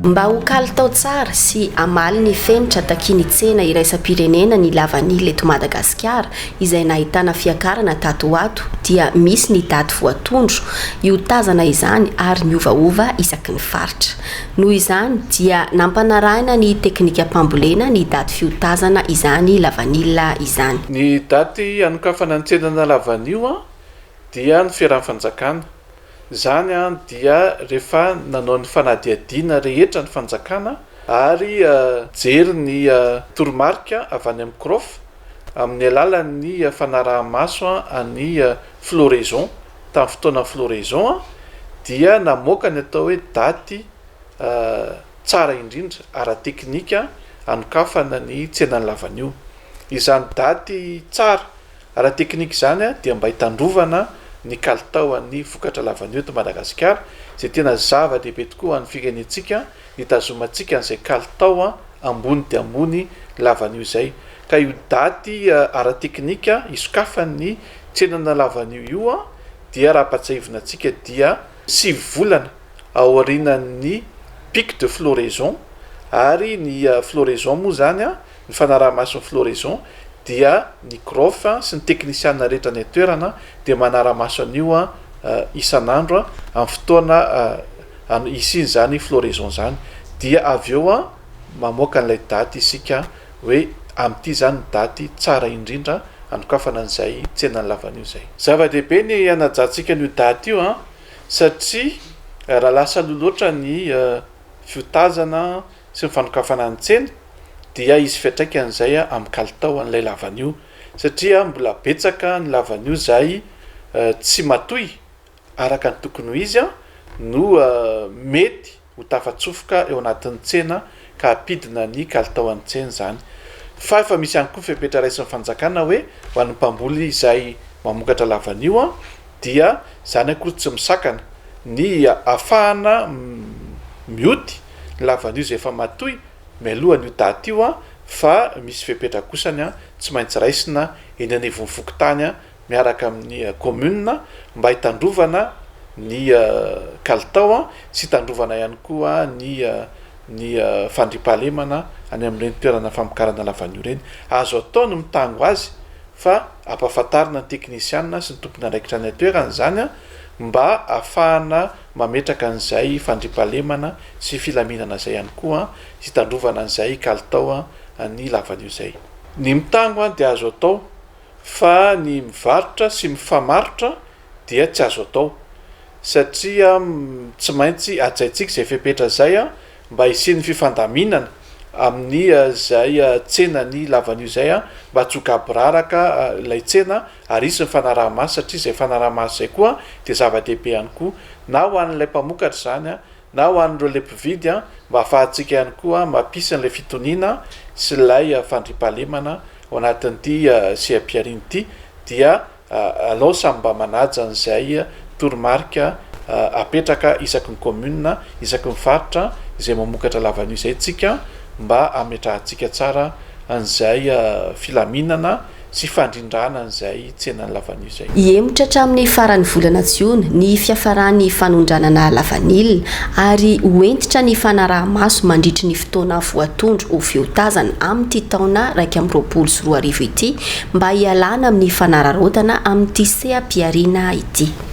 Mba ho kalitao tsara sy amaly ny fenitra takiny tsena iraisam-pirenena ny lavanila eto Madagasikara izay nahitana fiakarana tato ho ato dia misy ny daty voatondro io tazana izany ary miovaova isaky ny faritra. Noho izany dia nampanarahina ny teknika mpambolena ny daty fiotazana izany lavanila izany. Ny daty anokafana ny tsenana lavanio dia ny fiaraha-fanjakana. Zany dia rehefa nanao ny fanadihadiana rehetra ny fanjakana ary jery ny toromarika avy any amin'ny kirofo amin'ny alalan'ny fanaraha-maso any floraison. Tamin'ny fotoana floraison dia namoaka ny atao hoe daty tsara indrindra ara-teknika anokafana ny tsenan'ny lavanio. Izany daty tsara ara-teknika izany dia mba hitandrovana ny kalitaon'ny vokatra lavanio eto Madagasikara izay tena zava-dehibe tokoa amin'ny firenentsika hitazomantsika an'izay kalitao ambony dia ambony lavanio izay. Ka io daty ara-teknika isokafan'ny tsenana lavanio io dia raha ampatsahivina dia 9 volana aorianan'ny pic de floraison ary ny floraison moa zany ny fanaraha-mason'ny floraison dia ny kirofo sy ny teknisiana rehetra ny toerana dia manara-maso an'io isan'andro amin'ny fotoana isiny zany floraison zany dia avy eo mamoaka an'ilay daty isika hoe amin'ity zany daty tsara indrindra anokafana an'izay tsenan'ny lavanio izay. Zava-dehibe ny anajantsika n'io daty io satria raha lasa loloatra ny fiotazana sy ny fanokafana ny tsena dia izy fiatraikan'izay amin'ny kalitao an'ilay lavanio satria mbola betsaka ny lavanio izay tsy matoy araka ny tokony ho izy no mety ho tafatsofoka eo anatin'ny tsena ka apidina ny kalitao an'ny tsena zany. Fa efa misy ihany koa fepetra raisin'ny fanjakana hoe ho an'ny mpamboly izay mamokatra lavanio dia zany akory tsy misakana ny ahafahana mioty lavanio izay efa matoy mialohan'io daty io fa misy fepetra kosany tsy maintsy raisina eny anivon'ny fokontany miaraka amin'ny commune mba hitandrovana ny kalitao sy hitandrovana ihany koa ny fandripahalemana any amin'ireny toerana famokarana lavanio reny. Azo atao no mitango azy fa ampahafantarina ny teknisiana sy ny tompony andraikitra ny toerana zany mba ahafahana mametraka an'izay fandripahalemana sy filaminana zay ihany koa sy hitandrovana an'izay kalitao ny lavanio zay. Ny mitango dia azo atao fa ny mivarotra sy mifamarotra dia tsy azo atao satria tsy maintsy ajaitsika izay fepetra zay mba hisian'ny fifandaminana amin'ny zay tsenany lavanio zay mba tsy ho gaboraraka ilay tsena ary isy ny fanaraha-maso satria izay fanaraha-maso zay koa dia zava-dehibe ihany koa na ho an'ilay mpamokatra zany na ho an'ireo le mpividy mba ahafahantsika ihany koa mampisy an'ilay fitoniana sy ilay fandripahalemana ao anatin'ity sehampiariny ity dia alao samy mba manaja an'izay toromarika apetraka isaky ny commune isaky ny faritra izay mamokatra lavanio izay tsika mba ametrahantsika tsara an'izay filaminana sy fandrindrana an'izay tsenan'ny lavanio izay. Iemotra hatramin'ny faran'ny volana Jiona ny fiafaran'ny fanondranana lavanila ary hoentitra ny fanaraha-maso mandritry ny fotoana voatondro ho fiotazana amin'ity taona 2024 ity mba hialana amin'ny fanararaotana amin'ity sehampiarina ity.